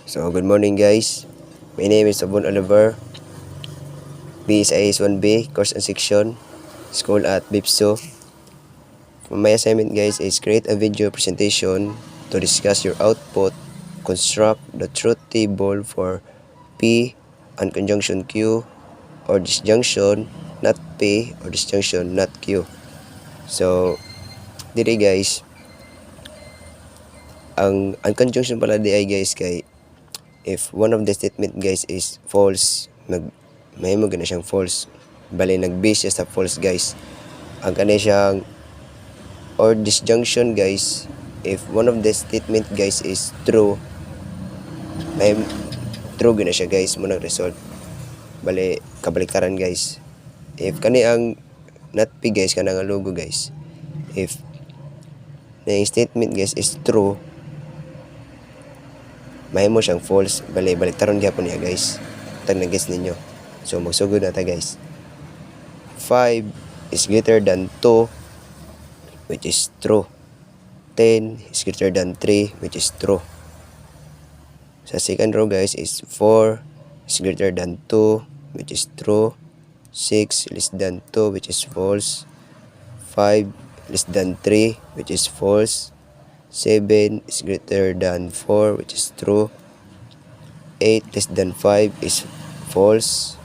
So, good morning guys. My name is Abon Oliver. BSIS 1B, course and section, school at BIPSO. My assignment guys is create a video presentation to discuss your output, construct the truth table for P and conjunction Q or disjunction not P or disjunction not Q. So, diri guys, ang conjunction pala di ay guys kay if one of the statement guys is false, mahimo gina siyang false. Bali nag-base siya sa false guys. Ang kani siyang or disjunction guys, if one of the statement guys is true, may true gina siya guys mo nag-result. Bali kabaliktaran guys. If kani ang not P guys kana nga logo guys. If na yung statement guys is true, mahimo siyang false. Bali baliktaron gyapon niya guys. Tag na-guess ninyo. So magsugod na ta guys. 5 is greater than 2, which is true. 10 is greater than 3, which is true. Sa second row guys is 4 is greater than 2, which is true. 6 less than 2, which is false. 5 less than 3, which is false. 7 is greater than 4, which is true. 8 less than 5 is false.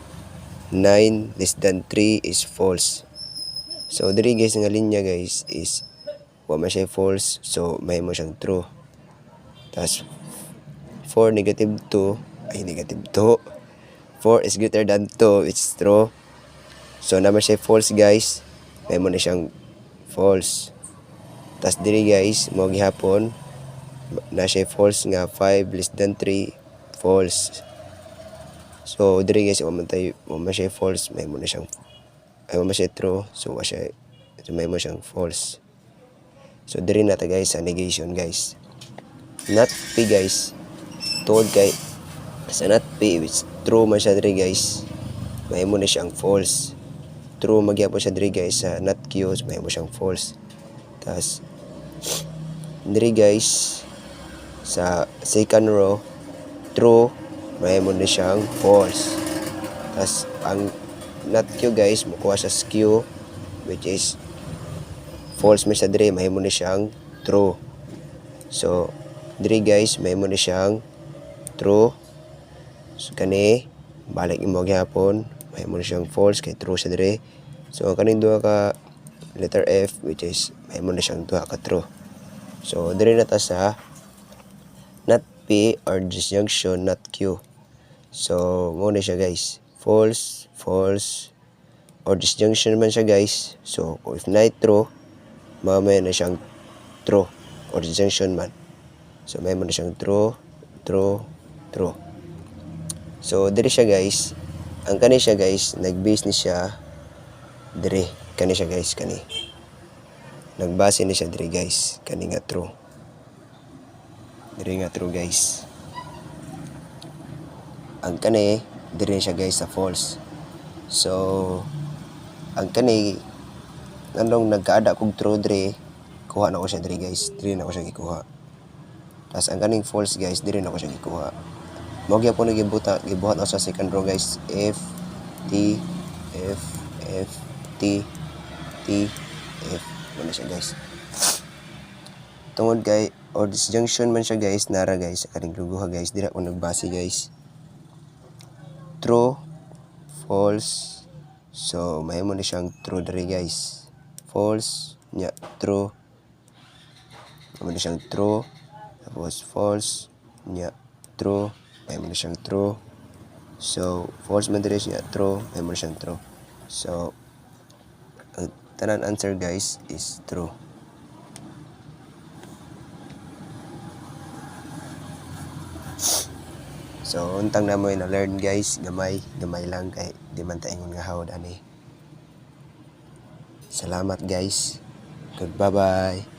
9 less than 3 is false. So diri guys nga linya guys is wa man siya false, so mahimo siyang true. Tas 4 negative 2 ay negative 2. 4 is greater than 2, which is true. So naman siya false guys, mahimo na siyang false. Tas diri guys mo gihapon na siya false nga 5 less than 3 false. So diri guys mo man siya false, may mo na siyang mo man siya true, so may mo siyang false. So diri na ta guys sa negation guys. Not P guys, tungod kay sa not P which true man siya diri guys, may mo na siyang false. True magyapon siya diri guys sa not Q, so may mo siyang false. Tas diri guys sa second row true, may mo na siyang false. Tas ang not Q guys mukuha sa Q, which is false man siya diri, may mo na siyang true. So diri guys may mo na siyang true. So kani balik imo gyapon, may mo na siyang false kay true siya diri. So kaning duha ka letter F, which is may mo na siyang duha ka true. So diri na ta sa not P or disjunction not Q. So mo na siya guys, false false or disjunction man siya guys. So if not true, mamaya na siyang true or disjunction man. So may mo na siyang true true true. So diri siya guys, ang kani siya guys nag-base ni siya diri, kani siya guys, kani nagbase ni siya diri guys, kani nga true, diri nga true guys. Ang kani diri siya guys sa false. So ang kani anong nagkaada kog true diri, kuha na ko siya diri guys, diri na ko siya gikuha. Tas ang kaning false guys diri na ko siya gikuha. Mao gyapon gibuhat ako sa second row guys, F T F F T T F mo na siya guys. Tungod kay or disjunction man siya guys, nara guys sa kaning luguha guys, dira ko nagbase guys. True false, so may mo na siyang true diri guys. False nya true, may mo na siyang true. Tapos false nya true, may mo na siyang true. So false man diri siya true, may mo na siyang true. So ang tanan answer guys is true. So untang na mo na learn guys, gamay lang kay di man ta ingon nga hawd ani. Salamat guys. Goodbye bye.